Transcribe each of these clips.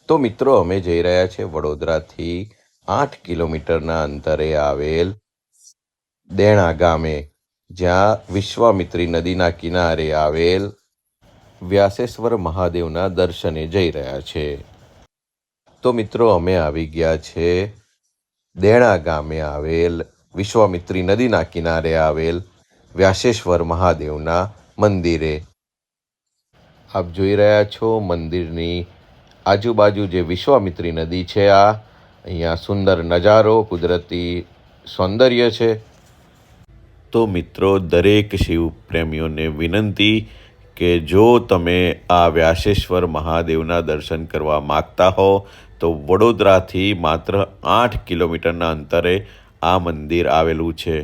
તો મિત્રો અમે જઈ રહ્યા છે વડોદરાથી 8 કિલોમીટરના અંતરે આવેલ દેણા ગામે, જ્યાં વિશ્વામિત્રી નદીના કિનારે આવેલ વ્યાસેશ્વર મહાદેવના દર્શને જઈ રહ્યા છે. તો મિત્રો અમે આવી ગયા છે દેણા ગામે આવેલ વિશ્વામિત્રી નદીના કિનારે આવેલ વ્યાસેશ્વર મહાદેવના મંદિરે. આપ જોઈ રહ્યા છો મંદિરની આજુબાજુ જે વિશ્વામિત્રી નદી છે, અહીંયા સુંદર નજારો, કુદરતી સૌંદર્ય છે. તો મિત્રો, દરેક શિવ પ્રેમીઓને વિનંતી કે જો તમે આ વ્યાસેશ્વર મહાદેવના દર્શન કરવા માગતા હો તો વડોદરાથી માત્ર 8 કિલોમીટરના અંતરે આ મંદિર આવેલું છે.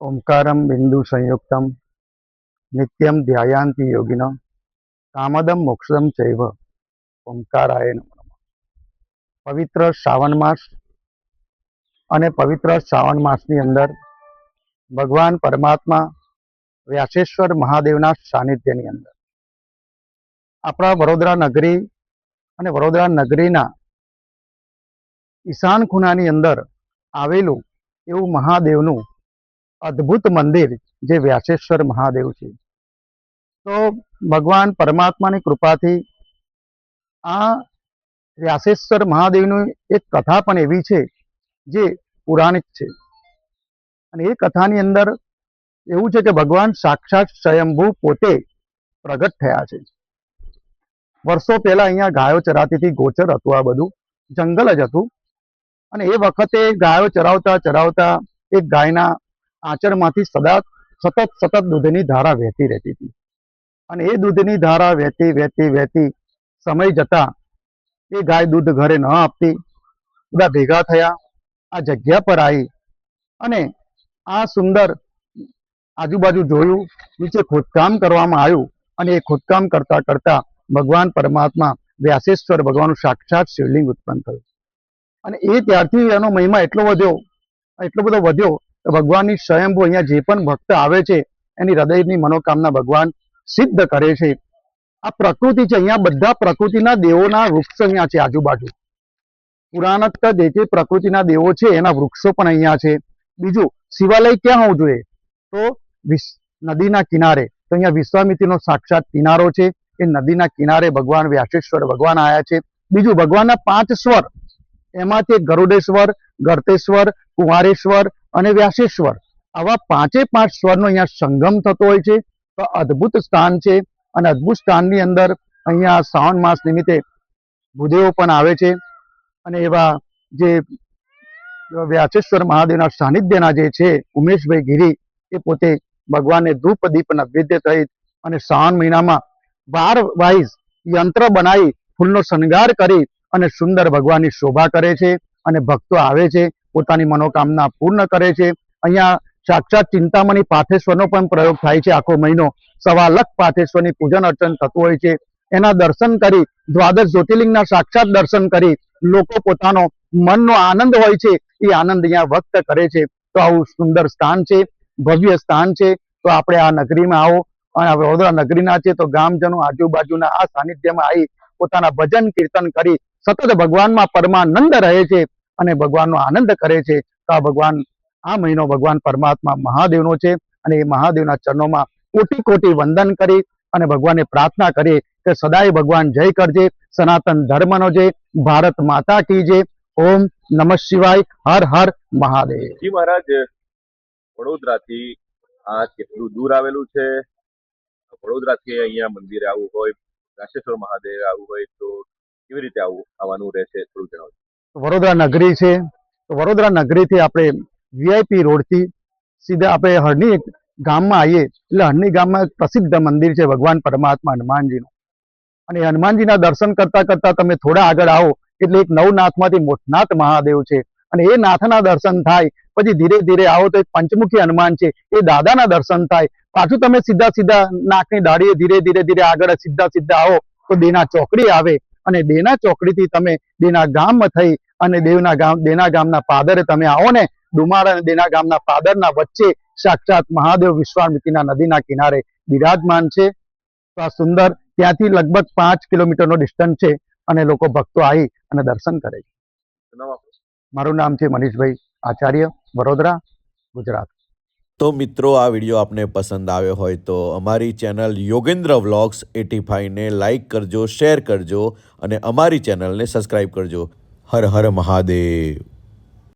ओंकारं बिंदु संयुक्तं नित्यं ध्यायान्ति योगिनो कामदं मोक्षदं चैव ओंकाराय नमः। पवित्र श्रावण मास અને પવિત્ર શ્રાવણ માસની અંદર ભગવાન પરમાત્મા વ્યાસેશ્વર મહાદેવના સાનિધ્યની અંદર આપણા વડોદરા નગરી અને વડોદરા નગરીના ઈશાન ખૂણાની અંદર આવેલું એવું મહાદેવનું અદ્ભુત મંદિર જે વ્યાસેશ્વર મહાદેવ છે. તો ભગવાન પરમાત્માની કૃપાથી આ વ્યાસેશ્વર મહાદેવની એક કથા પણ એવી છે જે પૌરાણિક છે. અને એ કથાની અંદર એવું છે કે ભગવાન સાક્ષાત સ્વયંભૂ પોતે પ્રગટ થયા છે. વર્ષો પહેલા અહીંયા ગાયો ચરાતી હતી, ગોચર હતું, આ બધું જંગલ જ હતું. અને એ વખતે ગાયો ચરાવતા ચરાવતા એક ગાયના આચરમાંથી સદા સતત દૂધની ધારા વહેતી રહેતી હતી અને એ દૂધની ધારા વહેતી સમય જતા એ ગાય દૂધ ઘરે ન આપતી. બધા ભેગા થયા, આ જગ્યા પર આવી અને આ સુંદર આજુબાજુ જોયું, નીચે ખોદકામ કરવામાં આવ્યું અને એ ખોદકામ કરતા કરતા ભગવાન પરમાત્મા વ્યાસેશ્વર ભગવાનનું સાક્ષાત શિવલિંગ ઉત્પન્ન થયું અને એ ત્યારથી એનો મહિમા એટલો બધો વધ્યો કે ભગવાનની સ્વયંભૂ અહીંયા જે પણ ભક્ત આવે છે એની હૃદયની મનોકામના ભગવાન સિદ્ધ કરે છે. આ પ્રકૃતિ છે, અહીંયા બધા પ્રકૃતિના દેવોના વૃક્ષો અહીંયા છે આજુબાજુ. પુરાણસ્થ જે જે પ્રકૃતિના દેવો છે એના વૃક્ષો પણ અહીંયા છે. બીજું, શિવાલય ક્યાં હોવું જોઈએ? તો નદીના કિનારે. તો અહીંયા વિશ્વામિત્રીનો સાક્ષાત કિનારો છે. એ નદીના કિનારે ભગવાન વ્યાસેશ્વર ભગવાન આવ્યા છે. બીજું, ભગવાનના 5 સ્વર, એમાંથી ગરુડેશ્વર, ગર્તેશ્વર, કુંવારેશ્વર અને વ્યાસેશ્વર, આવા 5 સ્વરનો અહીંયા સંગમ થતો હોય છે. તો અદ્ભુત સ્થાન છે અને અદ્ભુત સ્થાનની અંદર અહીંયા શ્રાવણ માસ નિમિત્તે ભૂદેવો પણ આવે છે અને એવા જે વ્યાસેશ્વર મહાદેવના સાનિધ્યના જે છે ઉમેશભાઈ ગીરી, એ પોતે ભગવાનને ધૂપ દીપ નૈવેદ્ય સહિત અને શ્રાવણ મહિનામાં 12 વાઇઝ યંત્ર બનાવી ફૂલનો શણગાર કરી અને સુંદર ભગવાનની શોભા કરે છે અને ભક્તો આવે છે, પોતાની મનોકામના પૂર્ણ કરે છે. અહીંયા સાક્ષાત ચિંતામણી પાઠેશ્વરનો પણ પ્રયોગ થાય છે. આખો મહિનો 1.25 લાખ પાઠેશ્વરની પૂજન અર્ચન થતું હોય છે. એના દર્શન કરી, દ્વાદશ જ્યોતિર્લિંગના સાક્ષાત દર્શન કરી લોકો પોતાનો મનનો આનંદ હોય છે એ આનંદ અહીંયા વ્યક્ત કરે છે. તો આવું સુંદર સ્થાન છે, ભવ્ય સ્થાન છે. તો આપણે આ નગરીમાં આવો અને વડોદરા નગરીના છે તો ગામજનો આજુબાજુના આ સાનિધ્યમાં આવી પોતાના ભજન કીર્તન કરી સતત ભગવાનમાં પરમાનંદ રહે છે અને ભગવાનનો આનંદ કરે છે. તો આ મહિનો ભગવાન પરમાત્મા મહાદેવનો છે અને એ મહાદેવના ચરણોમાં કોટી કોટી વંદન કરી અને ભગવાનને પ્રાર્થના કરીએ કે સદાય ભગવાન જય કરજે, સનાતન ધર્મનો જય, ભારત માતા કી જય. ઓમ નમઃ શિવાય. હર હર મહાદેવ. જી મહારાજ, વડોદરાથી આ કેટલું દૂર આવેલું છે? વડોદરાથી અહીંયા મંદિરે આવવું હોય, વ્યાસેશ્વર મહાદેવ આવવું હોય તો કેવી રીતે આવવાનું રહેશે, થોડું જણાવજો. વડોદરા નગરી છે તો વડોદરા નગરીથી આપણે વીઆઈપી રોડથી સીધા આપણે હરણી ગામમાં આવીએ એટલે હરણી ગામમાં એક પ્રસિદ્ધ મંદિર છે ભગવાન પરમાત્મા હનુમાનજીનું. અને હનુમાનજીના દર્શન કરતા કરતા તમે થોડા આગળ આવો એટલે એક નવનાથમાંથી મોટનાથ મહાદેવ છે અને એ નાથના દર્શન થાય. પછી ધીરે ધીરે આવો તો એક પંચમુખી હનુમાન છે, એ દાદાના દર્શન થાય. પાછું તમે સીધા નાકની દાઢીએ ધીરે આગળ સીધા આવો તો દેના ચોકડી આવે અને દેના ચોકડીથી તમે દેના ગામમાં થઈ અને દેના ગામના પાદરે તમે આવો ને, ડુમાર અને દેના ગામના પાદરના વચ્ચે સાક્ષાત મહાદેવ વિશ્વામિત્રીના નદીના કિનારે બિરાજમાન છે. તો આ સુંદર, ત્યાંથી લગભગ 5 કિલોમીટરનો ડિસ્ટન્સ છે અને લોકો ભક્તો આવી અને દર્શન કરે છે. મારું નામ છે મનીષભાઈ આચાર્ય, વડોદરા, ગુજરાત. તો મિત્રો, આ વિડીયો આપને પસંદ આવ્યો હોય તો અમારી ચેનલ યોગેન્દ્ર વ્લોગ્સ 85 ને લાઈક કરજો, શેર કરજો અને અમારી ચેનલને સબસ્ક્રાઈબ કરજો. હર હર મહાદેવ.